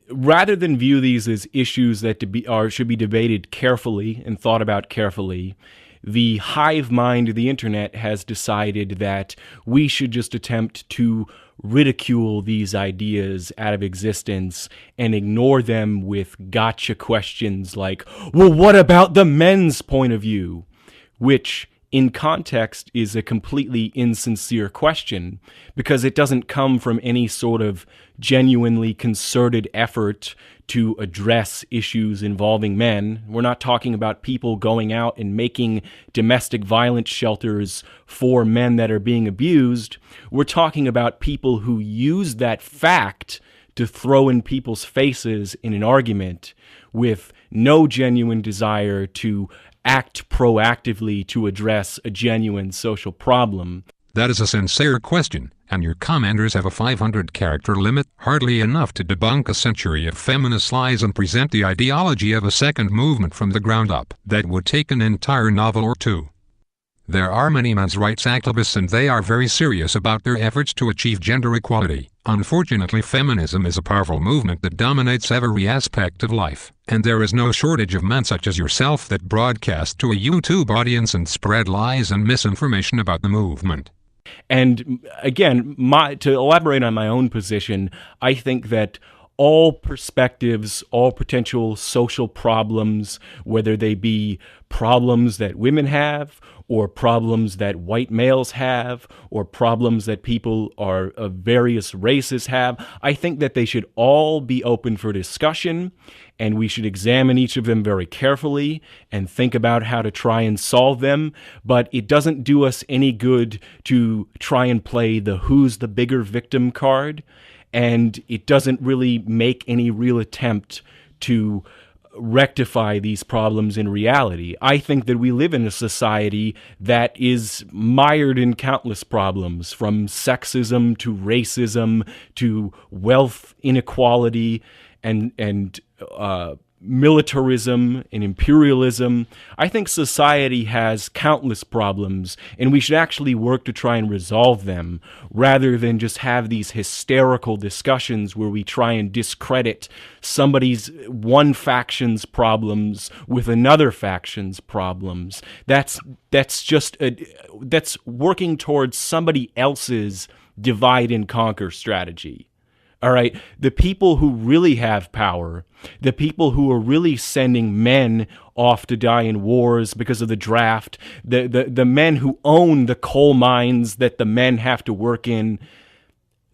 rather than view these as issues that should be debated carefully and thought about carefully, the hive mind of the internet has decided that we should just attempt to ridicule these ideas out of existence and ignore them with gotcha questions like, well, what about the men's point of view? Which, in context, is a completely insincere question because it doesn't come from any sort of genuinely concerted effort to address issues involving men. We're not talking about people going out and making domestic violence shelters for men that are being abused. We're talking about people who use that fact to throw in people's faces in an argument with no genuine desire to act proactively to address a genuine social problem. That is a sincere question, and your commenters have a 500-character limit, hardly enough to debunk a century of feminist lies and present the ideology of a second movement from the ground up. That would take an entire novel or two. There are many men's rights activists and they are very serious about their efforts to achieve gender equality. Unfortunately, feminism is a powerful movement that dominates every aspect of life, and there is no shortage of men such as yourself that broadcast to a YouTube audience and spread lies and misinformation about the movement. And again, to elaborate on my own position, I think that all perspectives, all potential social problems, whether they be problems that women have, or problems that white males have, or problems that people of various races have, I think that they should all be open for discussion, and we should examine each of them very carefully and think about how to try and solve them. But it doesn't do us any good to try and play the who's the bigger victim card, and it doesn't really make any real attempt to rectify these problems in reality. I think that we live in a society that is mired in countless problems, from sexism to racism to wealth inequality and militarism and imperialism. I think society has countless problems, and we should actually work to try and resolve them rather than just have these hysterical discussions where we try and discredit one faction's problems with another faction's problems. That's working towards somebody else's divide and conquer strategy. All right, the people who really have power, the people who are really sending men off to die in wars because of the draft, the men who own the coal mines that the men have to work in,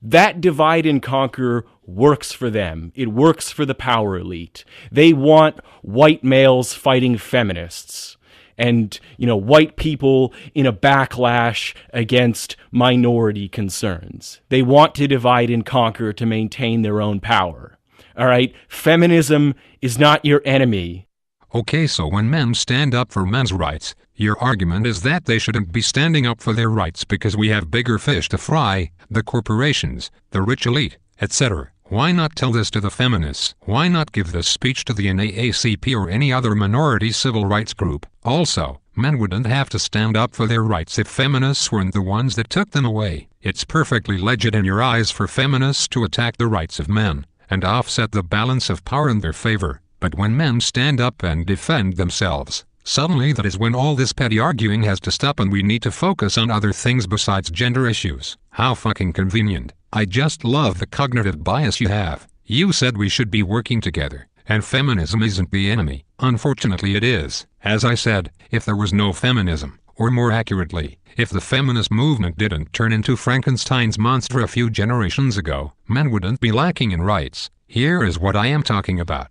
that divide and conquer works for them. It works for the power elite. They want white males fighting feminists. And, white people in a backlash against minority concerns. They want to divide and conquer to maintain their own power. All right? Feminism is not your enemy. Okay, so when men stand up for men's rights, your argument is that they shouldn't be standing up for their rights because we have bigger fish to fry, the corporations, the rich elite, etc. Why not tell this to the feminists? Why not give this speech to the NAACP or any other minority civil rights group? Also, men wouldn't have to stand up for their rights if feminists weren't the ones that took them away. It's perfectly legit in your eyes for feminists to attack the rights of men and offset the balance of power in their favor. But when men stand up and defend themselves, suddenly that is when all this petty arguing has to stop and we need to focus on other things besides gender issues. How fucking convenient. I just love the cognitive bias you have. You said we should be working together, and feminism isn't the enemy. Unfortunately it is. As I said, if there was no feminism, or more accurately, if the feminist movement didn't turn into Frankenstein's monster a few generations ago, men wouldn't be lacking in rights. Here is what I am talking about.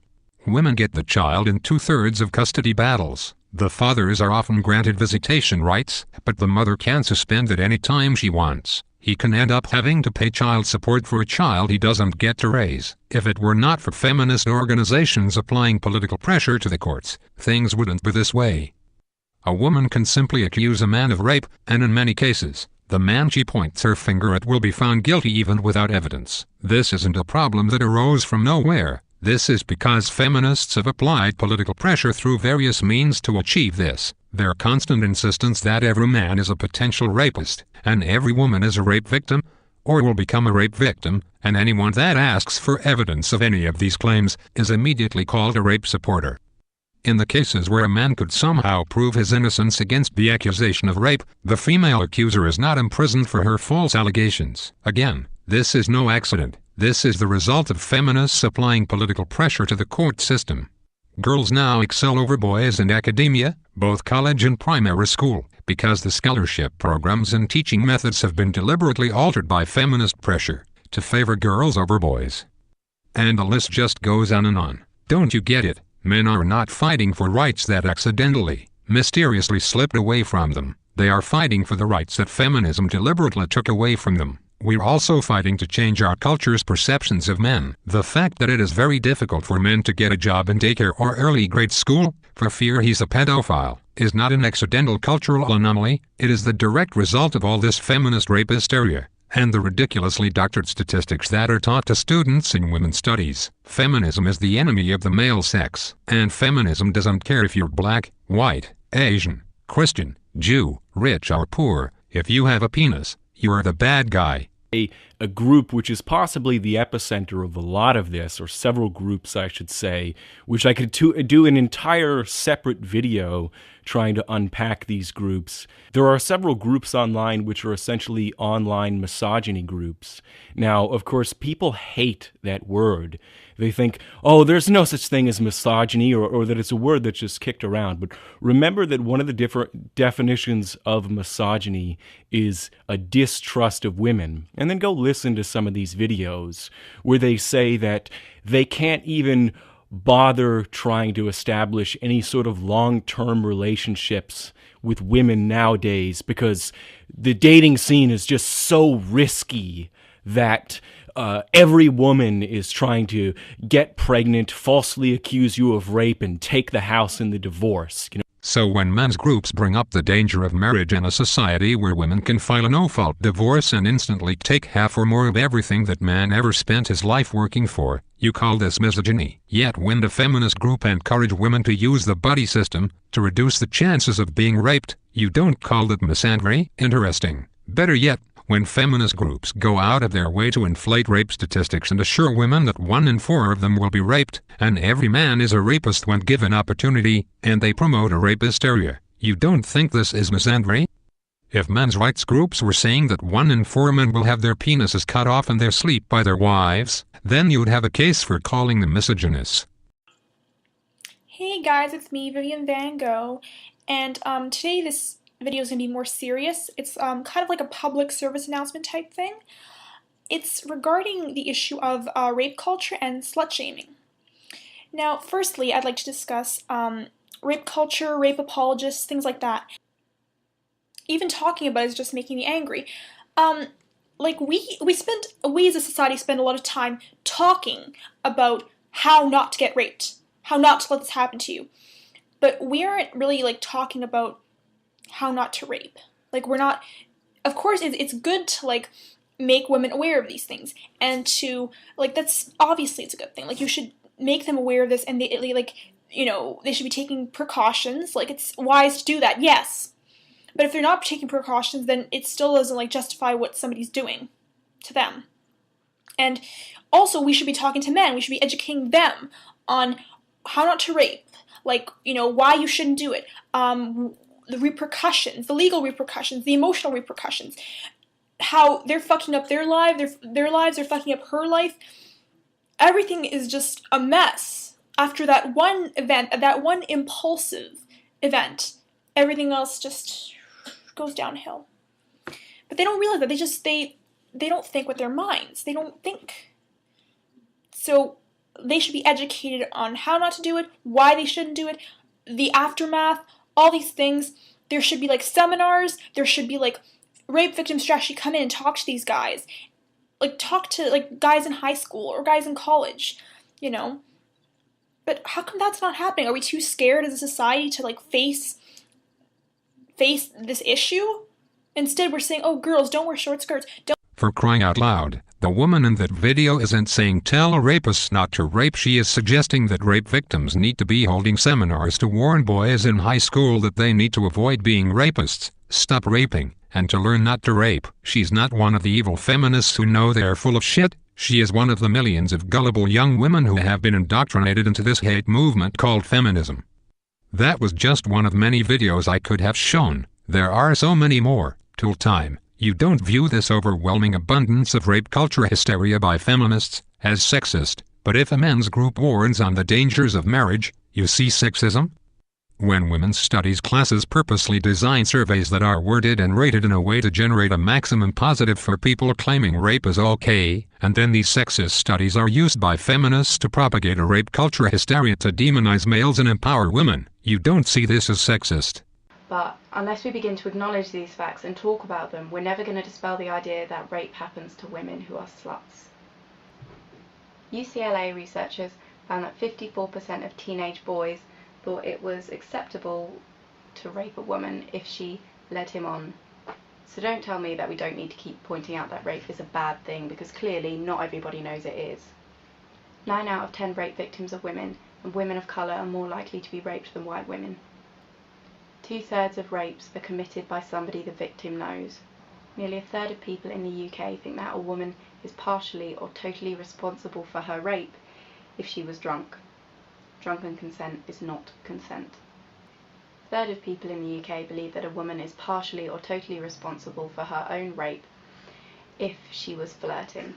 Women get the child in 2/3 of custody battles. The fathers are often granted visitation rights, but the mother can suspend at any time she wants. He can end up having to pay child support for a child he doesn't get to raise. If it were not for feminist organizations applying political pressure to the courts, things wouldn't be this way. A woman can simply accuse a man of rape, and in many cases, the man she points her finger at will be found guilty even without evidence. This isn't a problem that arose from nowhere. This is because feminists have applied political pressure through various means to achieve this. Their constant insistence that every man is a potential rapist, and every woman is a rape victim, or will become a rape victim, and anyone that asks for evidence of any of these claims is immediately called a rape supporter. In the cases where a man could somehow prove his innocence against the accusation of rape, the female accuser is not imprisoned for her false allegations. Again, this is no accident. This is the result of feminists applying political pressure to the court system. Girls now excel over boys in academia, both college and primary school, because the scholarship programs and teaching methods have been deliberately altered by feminist pressure to favor girls over boys. And the list just goes on and on. Don't you get it? Men are not fighting for rights that accidentally, mysteriously slipped away from them. They are fighting for the rights that feminism deliberately took away from them. We're also fighting to change our culture's perceptions of men. The fact that it is very difficult for men to get a job in daycare or early grade school, for fear he's a pedophile, is not an accidental cultural anomaly. It is the direct result of all this feminist rape hysteria and the ridiculously doctored statistics that are taught to students in women's studies. Feminism is the enemy of the male sex, and feminism doesn't care if you're black, white, Asian, Christian, Jew, rich or poor. If you have a penis, you are the bad guy. A group which is possibly the epicenter of a lot of this, or several groups I should say, which I could do an entire separate video trying to unpack these groups. There are several groups online which are essentially online misogyny groups. Now, of course, people hate that word. They think, oh, there's no such thing as misogyny, or that it's a word that's just kicked around. But remember that one of the different definitions of misogyny is a distrust of women. And then go listen to some of these videos where they say that they can't even bother trying to establish any sort of long-term relationships with women nowadays because the dating scene is just so risky that every woman is trying to get pregnant, falsely accuse you of rape, and take the house in the divorce. So when men's groups bring up the danger of marriage in a society where women can file a no-fault divorce and instantly take half or more of everything that man ever spent his life working for, you call this misogyny. Yet when the feminist group encourage women to use the buddy system to reduce the chances of being raped, you don't call it misandry? Interesting. Better yet, when feminist groups go out of their way to inflate rape statistics and assure women that 1 in 4 of them will be raped, and every man is a rapist when given opportunity, and they promote a rape hysteria, you don't think this is misandry? If men's rights groups were saying that 1 in 4 men will have their penises cut off in their sleep by their wives, then you'd have a case for calling them misogynists. Hey guys, it's me, Vivian Van Gogh, and today this video is going to be more serious. It's kind of like a public service announcement type thing. It's regarding the issue of rape culture and slut shaming. Now, firstly, I'd like to discuss rape culture, rape apologists, things like that. Even talking about it is just making me angry. We as a society spend a lot of time talking about how not to get raped, how not to let this happen to you. But we aren't really talking about how not to rape. We're not, of course it's good to make women aware of these things, and to that's obviously it's a good thing. You should make them aware of this, and they should be taking precautions. It's wise to do that, yes. But if they're not taking precautions, then it still doesn't justify what somebody's doing to them. And also we should be talking to men. We should be educating them on how not to rape, why you shouldn't do it, the repercussions, the legal repercussions, the emotional repercussions, how they're fucking up their lives, they're fucking up her life. Everything is just a mess. After that one event, that one impulsive event, everything else just goes downhill. But they don't realize that. They don't think with their minds. They don't think. So they should be educated on how not to do it, why they shouldn't do it, the aftermath, all these things. There should be seminars. There should be rape victims should actually come in and talk to these guys. Talk to guys in high school or guys in college, But how come that's not happening? Are we too scared as a society to face this issue? Instead, we're saying, oh, girls, don't wear short skirts. Don't. For crying out loud, the woman in that video isn't saying tell rapists not to rape. She is suggesting that rape victims need to be holding seminars to warn boys in high school that they need to avoid being rapists, stop raping, and to learn not to rape. She's not one of the evil feminists who know they're full of shit. She is one of the millions of gullible young women who have been indoctrinated into this hate movement called feminism. That was just one of many videos I could have shown. There are so many more. Tool time. You don't view this overwhelming abundance of rape culture hysteria by feminists as sexist, but if a men's group warns on the dangers of marriage, you see sexism? When women's studies classes purposely design surveys that are worded and rated in a way to generate a maximum positive for people claiming rape is okay, and then these sexist studies are used by feminists to propagate a rape culture hysteria to demonize males and empower women, you don't see this as sexist. But unless we begin to acknowledge these facts and talk about them, we're never going to dispel the idea that rape happens to women who are sluts. UCLA researchers found that 54% of teenage boys thought it was acceptable to rape a woman if she led him on. So don't tell me that we don't need to keep pointing out that rape is a bad thing, because clearly not everybody knows it is. 9 out of 10 rape victims are women, and women of colour are more likely to be raped than white women. 2/3 of rapes are committed by somebody the victim knows. Nearly a third of people in the UK think that a woman is partially or totally responsible for her rape if she was drunk. Drunken consent is not consent. A third of people in the UK believe that a woman is partially or totally responsible for her own rape if she was flirting.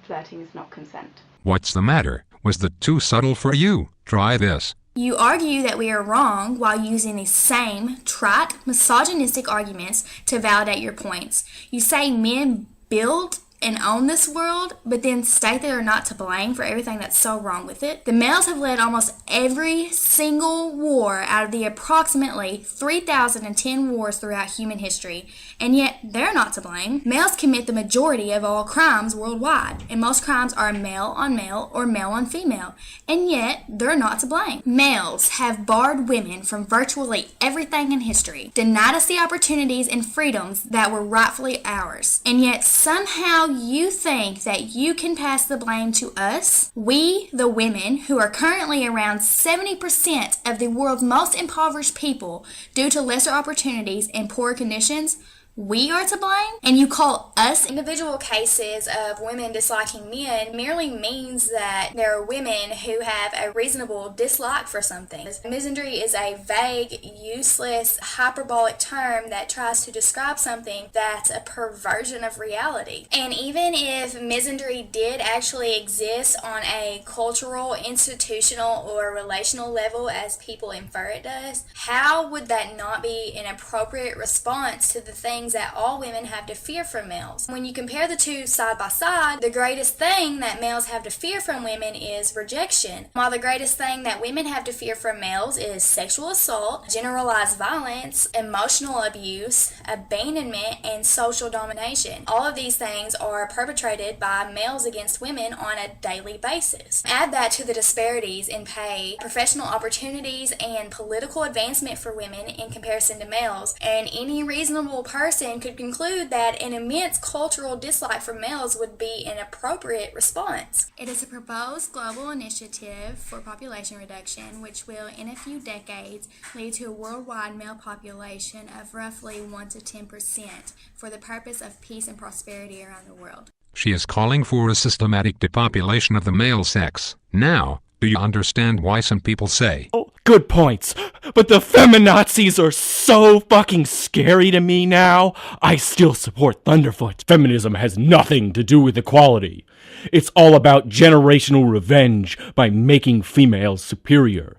Flirting is not consent. What's the matter? Was that too subtle for you? Try this. You argue that we are wrong while using these same trite, misogynistic arguments to validate your points. You say men build and own this world, but then state they are not to blame for everything that's so wrong with it. The males have led almost every single war out of the approximately 3,010 wars throughout human history, and yet they're not to blame. Males commit the majority of all crimes worldwide, and most crimes are male on male or male on female, and yet they're not to blame. Males have barred women from virtually everything in history, denied us the opportunities and freedoms that were rightfully ours, and yet somehow you think that you can pass the blame to us? We, the women, who are currently around 70% of the world's most impoverished people due to lesser opportunities and poor conditions, we are to blame? And you call us individual cases of women disliking men merely means that there are women who have a reasonable dislike for something. Misandry is a vague, useless, hyperbolic term that tries to describe something that's a perversion of reality. And even if misandry did actually exist on a cultural, institutional, or relational level as people infer it does, how would that not be an appropriate response to the things that all women have to fear from males? When you compare the two side by side, the greatest thing that males have to fear from women is rejection, while the greatest thing that women have to fear from males is sexual assault, generalized violence, emotional abuse, abandonment, and social domination. All of these things are perpetrated by males against women on a daily basis. Add that to the disparities in pay, professional opportunities, and political advancement for women in comparison to males, and any reasonable person could conclude that an immense cultural dislike for males would be an appropriate response. It is a proposed global initiative for population reduction, which will, in a few decades, lead to a worldwide male population of roughly 1 to 10% for the purpose of peace and prosperity around the world. She is calling for a systematic depopulation of the male sex. Now, do you understand why some people say, Oh, good points. But the feminazis are so fucking scary to me now. I still support Thunderfoot. Feminism has nothing to do with equality. It's all about generational revenge by making females superior.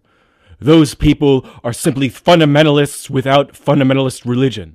Those people are simply fundamentalists without fundamentalist religion.